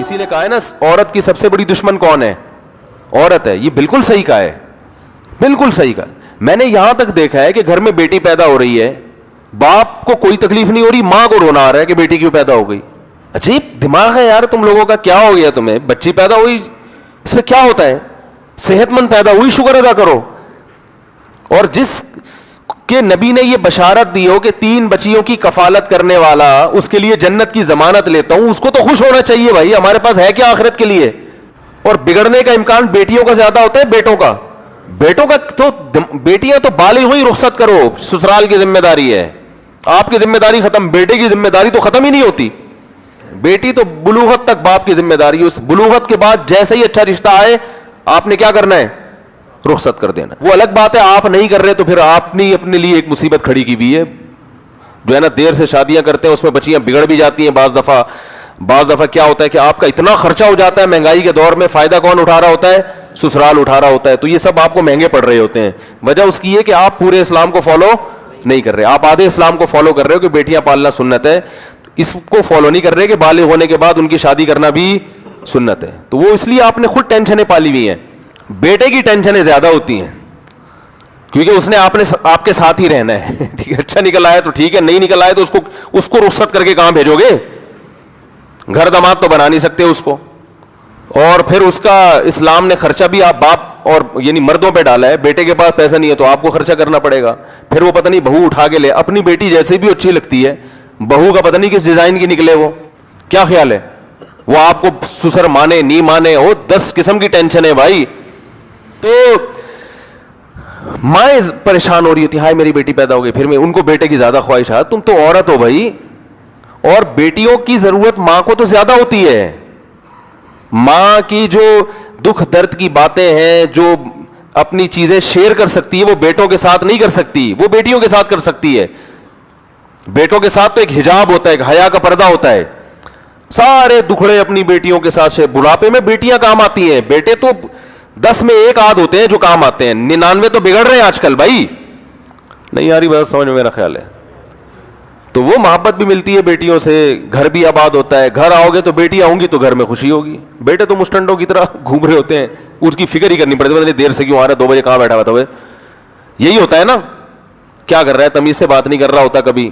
کسی نے کہا ہے نا عورت کی سب سے بڑی دشمن کون ہے؟ عورت ہے. یہ بالکل صحیح کہا ہے, بالکل صحیح کہا. میں نے یہاں تک دیکھا ہے کہ گھر میں بیٹی پیدا ہو رہی ہے, باپ کو کوئی تکلیف نہیں ہو رہی, ماں کو رونا آ رہا ہے کہ بیٹی کیوں پیدا ہو گئی. عجیب دماغ ہے یار تم لوگوں کا, کیا ہو گیا تمہیں؟ بچی پیدا ہوئی اس میں کیا ہوتا ہے؟ صحت مند پیدا ہوئی, شکر ادا کرو. اور جس کہ نبی نے یہ بشارت دی ہو کہ 3 بچیوں کی کفالت کرنے والا اس کے لیے جنت کی ضمانت لیتا ہوں, اس کو تو خوش ہونا چاہیے بھائی. ہمارے پاس ہے کیا آخرت کے لیے؟ اور بگڑنے کا امکان بیٹیوں کا زیادہ ہوتا ہے بیٹوں کا. بیٹوں کا تو بیٹیاں تو بالغ ہوئی رخصت کرو, سسرال کی ذمہ داری ہے, آپ کی ذمہ داری ختم, بیٹے کی ذمہ داری تو ختم ہی نہیں ہوتی. بیٹی تو بلوغت تک باپ کی ذمہ داری ہے, اس بلوغت کے بعد جیسے ہی اچھا رشتہ آئے آپ نے کیا کرنا ہے؟ رخصت کر دینا. وہ الگ بات ہے آپ نہیں کر رہے تو پھر آپ نے اپنے لیے ایک مصیبت کھڑی کی ہوئی ہے. جو ہے نا دیر سے شادیاں کرتے ہیں اس میں بچیاں بگڑ بھی جاتی ہیں. بعض دفعہ کیا ہوتا ہے کہ آپ کا اتنا خرچہ ہو جاتا ہے مہنگائی کے دور میں, فائدہ کون اٹھا رہا ہوتا ہے؟ سسرال اٹھا رہا ہوتا ہے. تو یہ سب آپ کو مہنگے پڑ رہے ہوتے ہیں. وجہ اس کی ہے کہ آپ پورے اسلام کو فالو نہیں کر رہے, آپ آدھے اسلام کو فالو کر رہے ہو کہ بیٹیاں پالنا سنت ہے, اس کو فالو نہیں کر رہے کہ بالغ ہونے کے بعد ان کی شادی کرنا بھی سنت ہے. تو وہ اس لیے آپ نے خود ٹینشنیں پالی ہوئی ہیں. بیٹے کی ٹینشنیں زیادہ ہوتی ہیں کیونکہ اس نے آپ کے ساتھ ہی رہنا ہے. ٹھیک ہے, اچھا نکل آیا تو ٹھیک ہے, نہیں نکل آیا تو اس کو رخصت کر کے کہاں بھیجو گے؟ گھر داماد تو بنا نہیں سکتے اس کو. اور پھر اس کا اسلام نے خرچہ بھی آپ باپ اور یعنی مردوں پہ ڈالا ہے. بیٹے کے پاس پیسہ نہیں ہے تو آپ کو خرچہ کرنا پڑے گا. پھر وہ پتہ نہیں بہو اٹھا کے لے, اپنی بیٹی جیسے بھی اچھی لگتی ہے, بہو کا پتہ نہیں کس ڈیزائن کی نکلے. وہ کیا خیال ہے وہ آپ کو سسر مانے نہیں مانے؟ وہ 10 قسم کی ٹینشن ہے بھائی. تو مائیں پریشان ہو رہی ہوتی, ہائے میری بیٹی پیدا ہو گئی. پھر میں ان کو بیٹے کی زیادہ خواہشات. تم تو عورت ہو بھائی, اور بیٹیوں کی ضرورت ماں کو تو زیادہ ہوتی ہے. ماں کی جو دکھ درد کی باتیں ہیں, جو اپنی چیزیں شیئر کر سکتی ہے, وہ بیٹوں کے ساتھ نہیں کر سکتی, وہ بیٹیوں کے ساتھ کر سکتی ہے. بیٹوں کے ساتھ تو ایک حجاب ہوتا ہے, ایک حیا کا پردہ ہوتا ہے. سارے دکھڑے اپنی بیٹیوں کے ساتھ سے, بڑھاپے میں بیٹیاں کام آتی ہیں. بیٹے تو 10 میں 1 آدھ ہوتے ہیں جو کام آتے ہیں, 99 تو بگڑ رہے ہیں آج کل بھائی. نہیں آ رہی بات سمجھ میں؟ میرا خیال ہے تو وہ محبت بھی ملتی ہے بیٹیوں سے, گھر بھی آباد ہوتا ہے. گھر آؤ گے تو بیٹیاں ہوں گی تو گھر میں خوشی ہوگی. بیٹے تو مسٹنڈوں کی طرح گھوم رہے ہوتے ہیں, اس کی فکر ہی کرنی پڑتی ہے, پتہ نہیں دیر سے کیوں آ رہا ہے, 2 بجے کہاں بیٹھا ہوا تھا. یہی ہوتا ہے نا, کیا کر رہا ہے, تمیز سے بات نہیں کر رہا ہوتا کبھی.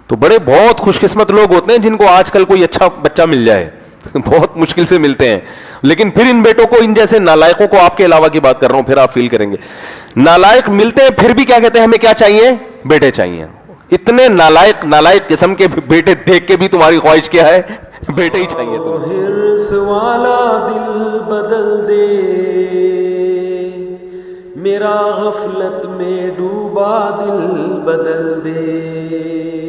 تو بڑے بہت خوش قسمت لوگ ہوتے ہیں جن کو آج کل کوئی اچھا بچہ مل جائے, بہت مشکل سے ملتے ہیں. لیکن پھر ان بیٹوں کو, ان جیسے نالائقوں کو, آپ کے علاوہ کی بات کر رہا ہوں, پھر آپ فیل کریں گے, نالائق ملتے ہیں پھر بھی کیا کہتے ہیں, ہمیں کیا چاہیے؟ بیٹے چاہیے. اتنے نالائق قسم کے بیٹے دیکھ کے بھی تمہاری خواہش کیا ہے؟ بیٹے ہی چاہیے تمہیں. حرص والا دل بدل دے میرا, غفلت میں ڈوبا دل بدل دے.